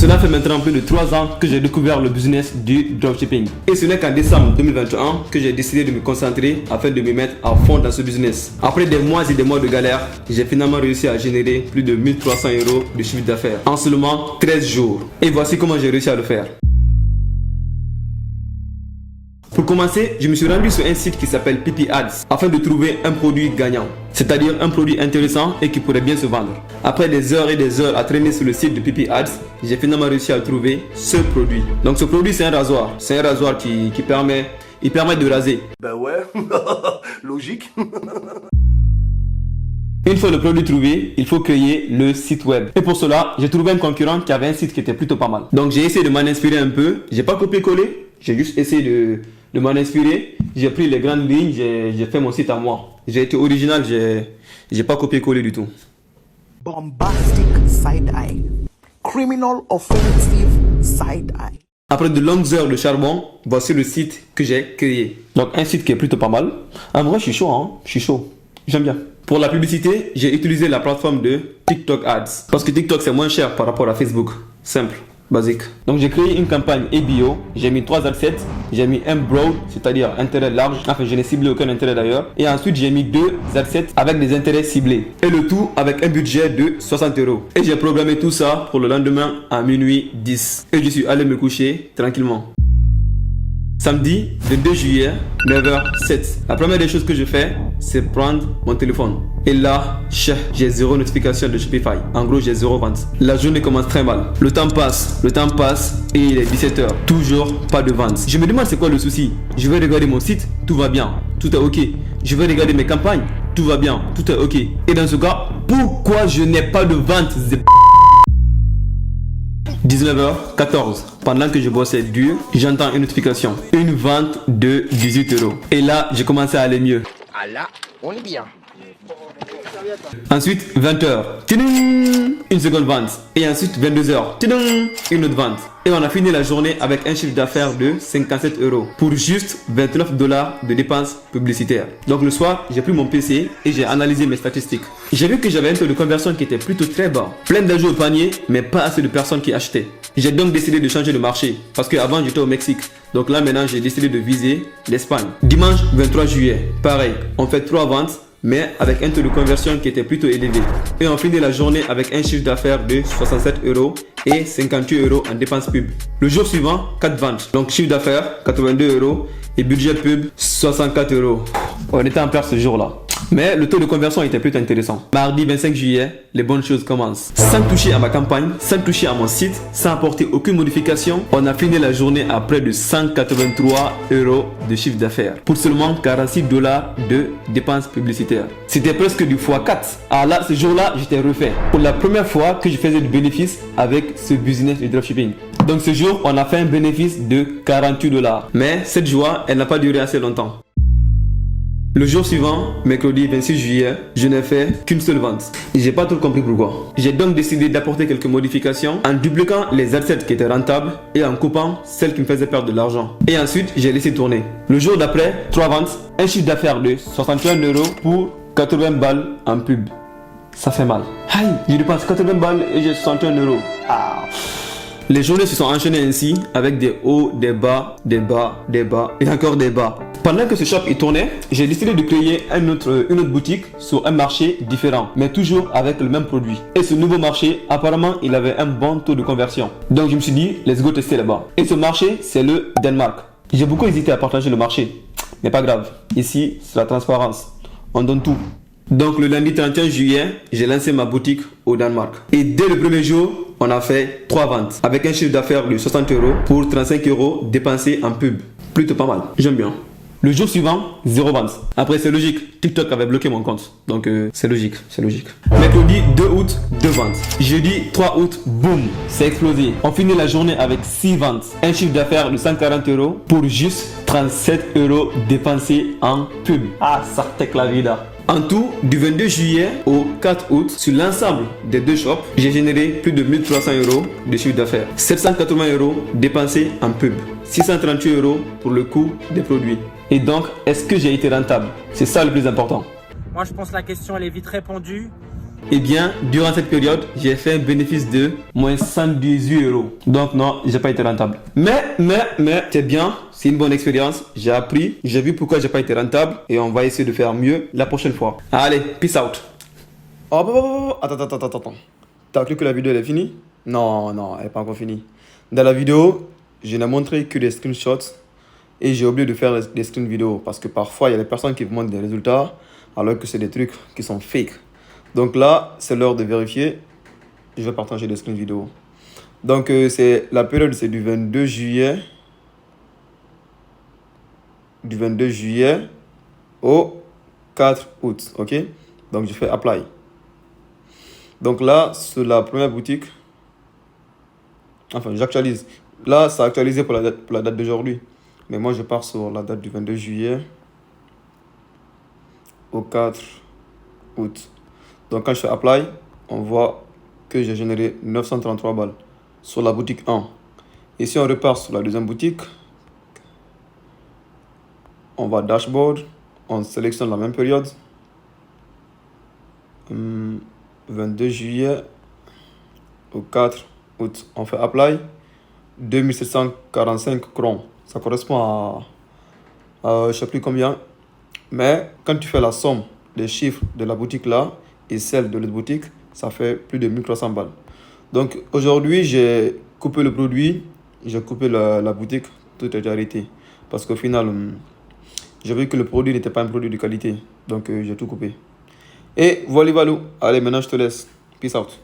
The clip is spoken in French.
Cela fait maintenant plus de 3 ans que j'ai découvert le business du dropshipping. Et ce n'est qu'en décembre 2021 que j'ai décidé de me concentrer afin de me mettre à fond dans ce business. Après des mois et des mois de galère, j'ai finalement réussi à générer plus de 1300 € de chiffre d'affaires en seulement 13 jours. Et voici comment j'ai réussi à le faire. Pour commencer, je me suis rendu sur un site qui s'appelle PP Ads afin de trouver un produit gagnant, c'est-à-dire un produit intéressant et qui pourrait bien se vendre. Après des heures et des heures à traîner sur le site de PP Ads, j'ai finalement réussi à trouver ce produit. Donc ce produit, c'est un rasoir. C'est un rasoir qui permet de raser. Ben ouais, logique. Une fois le produit trouvé, il faut créer le site web. Et pour cela, j'ai trouvé un concurrent qui avait un site qui était plutôt pas mal. Donc j'ai essayé de m'en inspirer un peu. J'ai pas copié-collé, j'ai juste essayé de m'en inspirer. J'ai pris les grandes lignes, j'ai fait mon site à moi. J'ai été original, j'ai pas copié-collé du tout. Bombastic side eye. Criminal offensive side eye. Après de longues heures de charbon, voici le site que j'ai créé. Donc un site qui est plutôt pas mal. En vrai, je suis chaud, hein. Je suis chaud. J'aime bien. Pour la publicité, j'ai utilisé la plateforme de TikTok Ads. Parce que TikTok c'est moins cher par rapport à Facebook. Simple, basique. Donc j'ai créé une campagne EBO. J'ai mis 3 adsets. J'ai mis un broad, c'est-à-dire intérêt large. Enfin, je n'ai ciblé aucun intérêt d'ailleurs. Et ensuite, j'ai mis 2 adsets avec des intérêts ciblés. Et le tout avec un budget de 60 €. Et j'ai programmé tout ça pour le lendemain à minuit 10. Et je suis allé me coucher tranquillement. Samedi, le 2 juillet, 9h07. La première des choses que je fais, c'est prendre mon téléphone. Et là, j'ai 0 notification de Shopify. En gros, j'ai 0 vente. La journée commence très mal. Le temps passe et il est 17h. Toujours pas de vente. Je me demande c'est quoi le souci. Je vais regarder mon site, tout va bien, tout est ok. Je vais regarder mes campagnes, tout va bien, tout est ok. Et dans ce cas, pourquoi je n'ai pas de vente? 19h14. Pendant que je bossais dur, j'entends une notification. Une vente de 18 €. Et là, j'ai commencé à aller mieux. Ah là, on est bien. Ensuite, 20h. Une seconde vente. Et ensuite, 22h. Une autre vente. Et on a fini la journée avec un chiffre d'affaires de 57 € pour juste 29 $ de dépenses publicitaires. Donc le soir, j'ai pris mon PC et j'ai analysé mes statistiques. J'ai vu que j'avais un taux de conversion qui était plutôt très bas. Plein d'ajouts au panier, mais pas assez de personnes qui achetaient. J'ai donc décidé de changer de marché parce qu'avant j'étais au Mexique. Donc là maintenant j'ai décidé de viser l'Espagne. Dimanche 23 juillet, pareil, on fait 3 ventes, mais avec un taux de conversion qui était plutôt élevé. Et on finit la journée avec un chiffre d'affaires de 67 € et 58 € en dépenses pub. Le jour suivant, 4 ventes. Donc chiffre d'affaires 82 € et budget pub 64 €. On était en perte ce jour-là. Mais le taux de conversion était plutôt intéressant. Mardi 25 juillet, les bonnes choses commencent. Sans toucher à ma campagne, sans toucher à mon site, sans apporter aucune modification, on a fini la journée à près de 183 € de chiffre d'affaires pour seulement 46 $ de dépenses publicitaires. C'était presque du x4. Alors là, ce jour-là, j'étais refait. Pour la première fois que je faisais du bénéfice avec ce business de dropshipping. Donc ce jour, on a fait un bénéfice de 48 $. Mais cette joie, elle n'a pas duré assez longtemps. Le jour suivant, mercredi 26 juillet, je n'ai fait qu'une seule vente. J'ai pas trop compris pourquoi. J'ai donc décidé d'apporter quelques modifications en dupliquant les adsets qui étaient rentables et en coupant celles qui me faisaient perdre de l'argent. Et ensuite, j'ai laissé tourner. Le jour d'après, 3 ventes, un chiffre d'affaires de 61 € pour 80 balles en pub. Ça fait mal. Aïe, je dépense 80 balles et j'ai 61 €. Ah. Les journées se sont enchaînées ainsi avec des hauts, des bas, des bas, des bas et encore des bas. Pendant que ce shop y tournait, j'ai décidé de créer une autre boutique sur un marché différent, mais toujours avec le même produit. Et ce nouveau marché, apparemment, il avait un bon taux de conversion. Donc je me suis dit, let's go tester là-bas. Et ce marché, c'est le Danemark. J'ai beaucoup hésité à partager le marché, mais pas grave. Ici, c'est la transparence. On donne tout. Donc le lundi 31 juillet, j'ai lancé ma boutique au Danemark. Et dès le premier jour, on a fait 3 ventes avec un chiffre d'affaires de 60 € pour 35 € dépensés en pub. Plutôt pas mal, j'aime bien. Le jour suivant, 0 vente. Après c'est logique, TikTok avait bloqué mon compte. Donc c'est logique, c'est logique. Mercredi 2 août, 2 ventes. Jeudi 3 août, boum, c'est explosé. On finit la journée avec 6 ventes. Un chiffre d'affaires de 140 € pour juste 37 € dépensés en pub. Ah, ça tech la vida. En tout, du 22 juillet au 4 août, sur l'ensemble des 2 shops, j'ai généré plus de 1300 € de chiffre d'affaires. 780 € dépensés en pub. 638 € pour le coût des produits. Et donc, est-ce que j'ai été rentable? C'est ça le plus important. Moi, je pense que la question, elle est vite répondue. Eh bien, durant cette période, j'ai fait un bénéfice de moins 118 euros. Donc non, j'ai pas été rentable. Mais, c'est bien, c'est une bonne expérience. J'ai appris, j'ai vu pourquoi j'ai pas été rentable et on va essayer de faire mieux la prochaine fois. Allez, peace out. Oh, attends. T'as cru que la vidéo elle est finie? Non, elle n'est pas encore finie. Dans la vidéo, je n'ai montré que des screenshots et j'ai oublié de faire des screen vidéos parce que parfois il y a des personnes qui vous montrent des résultats alors que c'est des trucs qui sont fake. Donc là, c'est l'heure de vérifier. Je vais partager des screen vidéos. Donc c'est la période, c'est du 22 juillet. Du 22 juillet au 4 août. Ok? Donc je fais apply. Donc là, sur la première boutique, enfin j'actualise. Là, ça a actualisé pour la date d'aujourd'hui. Mais moi, je pars sur la date du 22 juillet au 4 août. Donc quand je fais apply, on voit que j'ai généré 933 balles sur la boutique 1. Et si on repart sur la deuxième boutique, on va dashboard, on sélectionne la même période. 22 juillet au 4 août. On fait apply. 2745 crons. Ça correspond à je ne sais plus combien. Mais quand tu fais la somme des chiffres de la boutique là et celle de l'autre boutique, ça fait plus de 1300 balles. Donc aujourd'hui, j'ai coupé le produit, j'ai coupé la boutique, tout est déjà arrêté. Parce qu'au final, j'ai vu que le produit n'était pas un produit de qualité. Donc j'ai tout coupé. Et voilà. Allez, maintenant je te laisse. Peace out.